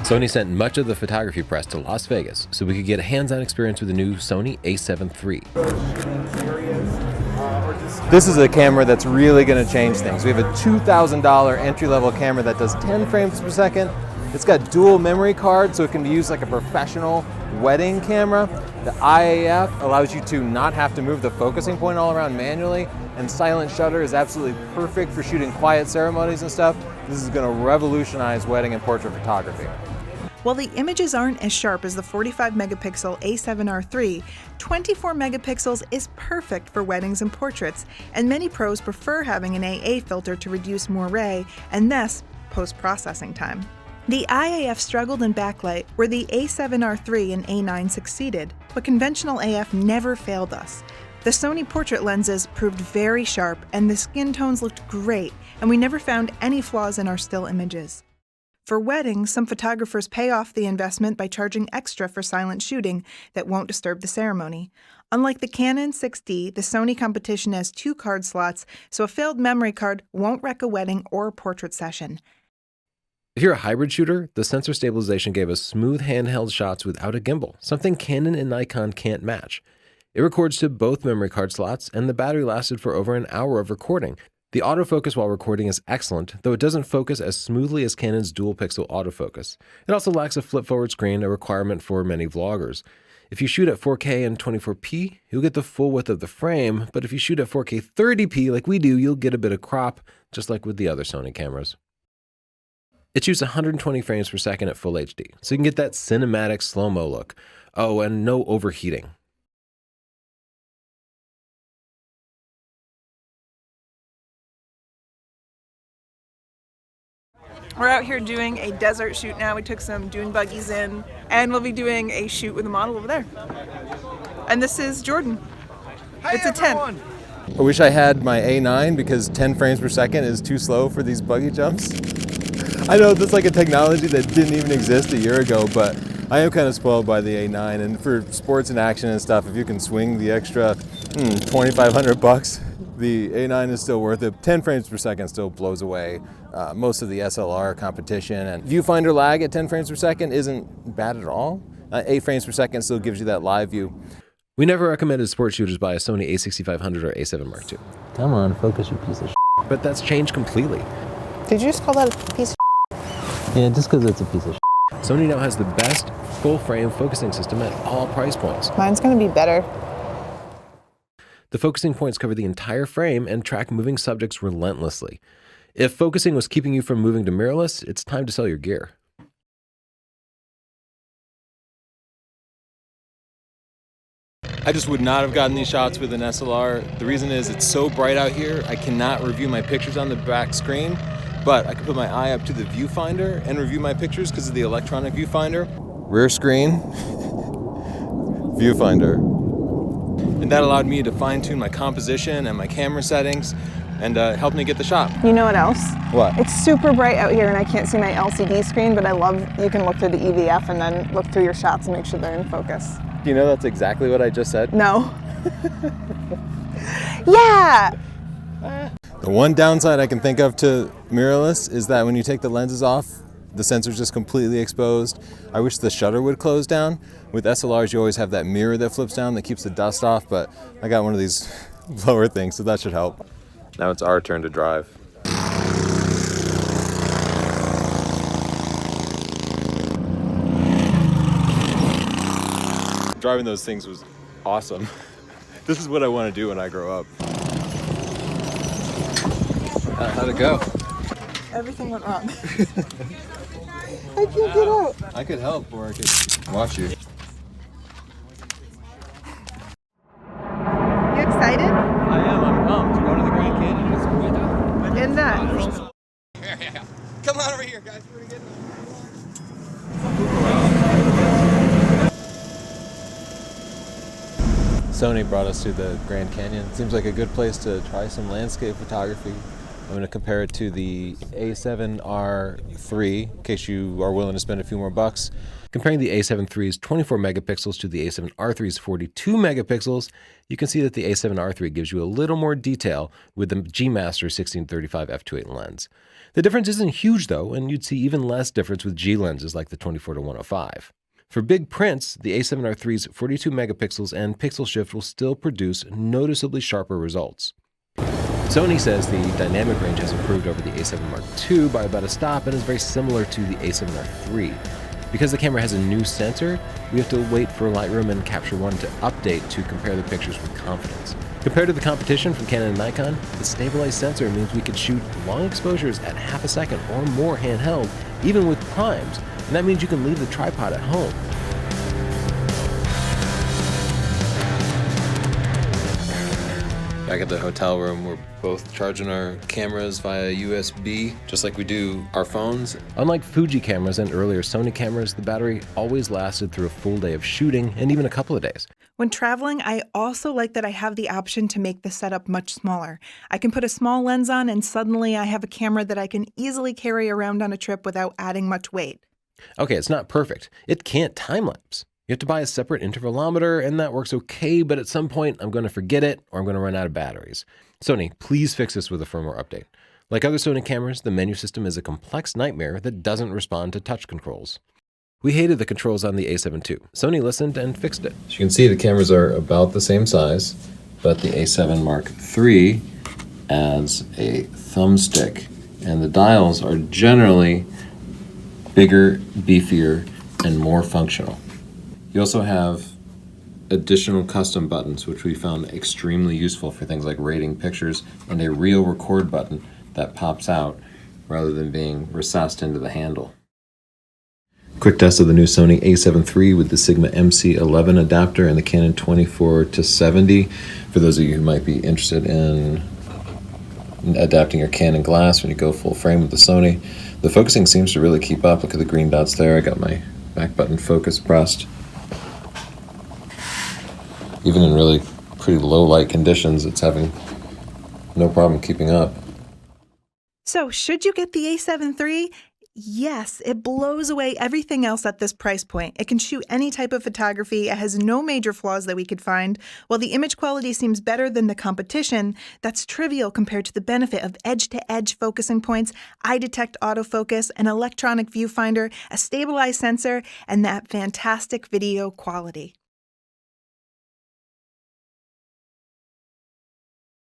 Sony sent much of the photography press to Las Vegas so we could get a hands-on experience with the new Sony a7 III. This is a camera that's really going to change things. We have a $2,000 entry-level camera that does 10 frames per second. It's got dual memory cards, so it can be used like a professional wedding camera. The IAF allows you to not have to move the focusing point all around manually, and silent shutter is absolutely perfect for shooting quiet ceremonies and stuff. This is going to revolutionize wedding and portrait photography. While the images aren't as sharp as the 45 megapixel A7R III, 24 megapixels is perfect for weddings and portraits, and many pros prefer having an AA filter to reduce moire and thus post-processing time. The IAF struggled in backlight where the A7R III and A9 succeeded, but conventional AF never failed us. The Sony portrait lenses proved very sharp and the skin tones looked great, and we never found any flaws in our still images. For weddings, some photographers pay off the investment by charging extra for silent shooting that won't disturb the ceremony. Unlike the Canon 6D, the Sony competition has 2 card slots, so a failed memory card won't wreck a wedding or a portrait session. If you're a hybrid shooter, the sensor stabilization gave us smooth handheld shots without a gimbal, something Canon and Nikon can't match. It records to both memory card slots, and the battery lasted for over an hour of recording. The autofocus while recording is excellent, though it doesn't focus as smoothly as Canon's dual-pixel autofocus. It also lacks a flip-forward screen, a requirement for many vloggers. If you shoot at 4K and 24p, you'll get the full width of the frame, but if you shoot at 4K 30p like we do, you'll get a bit of crop, just like with the other Sony cameras. It shoots 120 frames per second at full HD, so you can get that cinematic slow-mo look. Oh, and no overheating. We're out here doing a desert shoot now. We took some dune buggies in, and we'll be doing a shoot with a model over there. And this is Jordan. It's a 10. I wish I had my A9 because 10 frames per second is too slow for these buggy jumps. I know that's like a technology that didn't even exist a year ago, but I am kind of spoiled by the A9. And for sports and action and stuff, if you can swing the extra $2,500, the A9 is still worth it. 10 frames per second still blows away most of the SLR competition, and viewfinder lag at 10 frames per second isn't bad at all. 8 frames per second still gives you that live view. We never recommended sports shooters buy a Sony a6500 or a7 Mark II. Come on, focus, you piece of shit. But that's changed completely. Did you just call that a piece of Yeah, just because it's a piece of shit. Sony now has the best full-frame focusing system at all price points. Mine's gonna be better. The focusing points cover the entire frame and track moving subjects relentlessly. If focusing was keeping you from moving to mirrorless, it's time to sell your gear. I just would not have gotten these shots with an SLR. The reason is it's so bright out here, I cannot review my pictures on the back screen, but I can put my eye up to the viewfinder and review my pictures because of the electronic viewfinder. Rear screen, viewfinder. And that allowed me to fine-tune my composition and my camera settings and helped me get the shot. You know what else? What? It's super bright out here and I can't see my LCD screen, but I love you can look through the EVF and then look through your shots and make sure they're in focus. Do you know that's exactly what I just said? No. Yeah! The one downside I can think of to mirrorless is that when you take the lenses off, the sensor's just completely exposed. I wish the shutter would close down. With SLRs, you always have that mirror that flips down that keeps the dust off, but I got one of these blower things, so that should help. Now it's our turn to drive. Driving those things was awesome. This is what I want to do when I grow up. How'd it go? Everything went wrong. I can't get out. I could help or I could watch you. You excited? I am, I'm pumped. We're going to the Grand Canyon. It's great out. In that. Come on over here, guys. We're gonna get Sony brought us to the Grand Canyon. Seems like a good place to try some landscape photography. I'm going to compare it to the A7R III in case you are willing to spend a few more bucks. Comparing the A7 III's 24 megapixels to the A7R III's 42 megapixels, you can see that the A7R III gives you a little more detail with the G Master 1635 f2.8 lens. The difference isn't huge though, and you'd see even less difference with G lenses like the 24-105. For big prints, the A7R III's 42 megapixels and pixel shift will still produce noticeably sharper results. Sony says the dynamic range has improved over the A7 Mark II by about a stop and is very similar to the A7R III. Because the camera has a new sensor, we have to wait for Lightroom and Capture One to update to compare the pictures with confidence. Compared to the competition from Canon and Nikon, the stabilized sensor means we could shoot long exposures at half a second or more handheld, even with primes, and that means you can leave the tripod at home. Back at the hotel room, we're both charging our cameras via USB, just like we do our phones. Unlike Fuji cameras and earlier Sony cameras, the battery always lasted through a full day of shooting and even a couple of days. When traveling, I also like that I have the option to make the setup much smaller. I can put a small lens on and suddenly I have a camera that I can easily carry around on a trip without adding much weight. Okay, it's not perfect. It can't time-lapse. You have to buy a separate intervalometer, and that works okay, but at some point I'm going to forget it or I'm going to run out of batteries. Sony, please fix this with a firmware update. Like other Sony cameras, the menu system is a complex nightmare that doesn't respond to touch controls. We hated the controls on the A7 II. Sony listened and fixed it. As you can see, the cameras are about the same size, but the A7 Mark III adds a thumbstick, and the dials are generally bigger, beefier, and more functional. You also have additional custom buttons, which we found extremely useful for things like rating pictures, and a real record button that pops out rather than being recessed into the handle. Quick test of the new Sony A7 III with the Sigma MC11 adapter and the Canon 24-70. For those of you who might be interested in adapting your Canon glass when you go full frame with the Sony, the focusing seems to really keep up. Look at the green dots there. I got my back button focus pressed. Even in really pretty low light conditions, it's having no problem keeping up. So, should you get the A7 III? Yes, it blows away everything else at this price point. It can shoot any type of photography. It has no major flaws that we could find. While the image quality seems better than the competition, that's trivial compared to the benefit of edge-to-edge focusing points, eye-detect autofocus, an electronic viewfinder, a stabilized sensor, and that fantastic video quality.